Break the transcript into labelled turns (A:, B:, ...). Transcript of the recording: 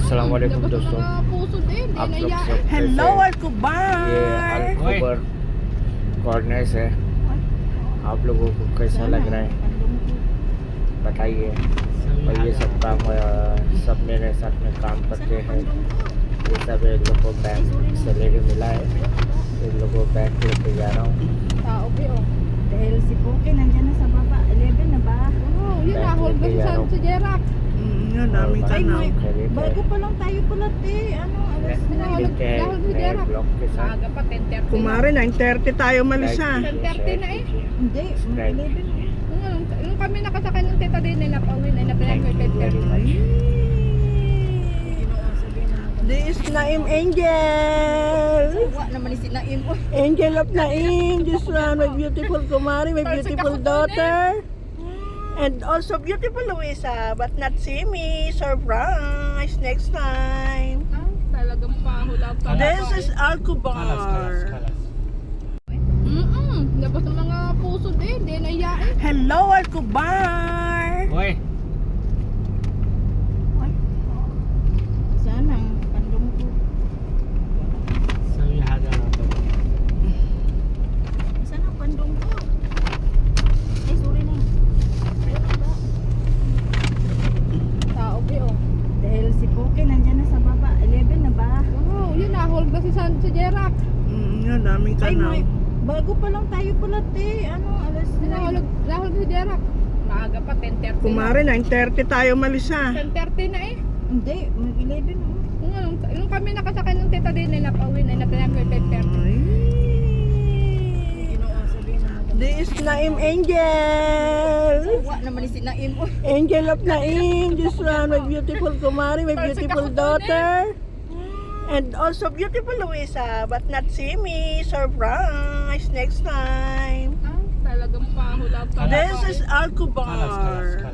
A: अस्सलामुअलैकुम दोस्तों, आप लोग सब
B: हेलो
A: कैसे हैं?
B: अल्कुबार।
A: ये अल्कुबर कॉर्नर्स है। आप लोगों को कैसा लग रहा है बताइए। और ये सब काम सब मेरे साथ में काम करते हैं। ये सब एक लोग को बैंक सैलरी मिला है, एक लोग को बैंक लेके जा रहा हूँ।
B: Dahil si Poki nandiyan na sa baba, 11 na ba?
A: Yun na, hold ba sa
B: Jerak? Yan, daming tanaw.
A: Bike
B: pa lang tayo pala, te. Ano, alas
A: मिलते हैं नए ब्लॉग के साथ।
B: pa, 10:30. Kumare, 9:30 tayo malis ha.
A: 10:30 na eh.
B: Hindi, 11.
C: Nung kami nakasakay ng tita din na napauwi na napalayan ko yung 10:30.
B: This is Naim Angel.
C: Wa naman si Naim.
B: Angel of Naim. This one, my beautiful Kumari, my beautiful daughter. And also beautiful Luisa, but not see me. Surprise next time.
C: Talagang pahula pa.
B: This is Alcubar.
C: Labas ng mga puso din, di nahiyain.
B: Hello Alcubar.
A: ओए
C: Saan ang pandong ko?
A: सब यहाँ जाना तो
C: Saan ang pandong ko? Ay, sorry na. Tao ba oh?
B: Dahil si Poki nandiyan na sa baba, 11 na ba?
C: Wow, yun na, hold ba si Jerak?
B: Yan, daming
C: Ay,
B: tanaw.
C: bago pa lang tayo pala, te. Ano, alas nahulog si Jerak. Maaga pa, 10:30
B: Kumare, 9:30 tayo malis ha.
C: 10:30 na eh.
B: Hindi, mag-11 na.
C: Nung kami nakasakay ng tita din na napauwi na napalayan ko yung 10:30.
B: This is Naim Angel.
C: Wa naman si Naim.
B: Angel of Naim. This one, my beautiful Kumari, my beautiful daughter. And also beautiful Luisa, but not see me. Surprise next time.
C: Talagang pahula pa.
B: This is Alcubar.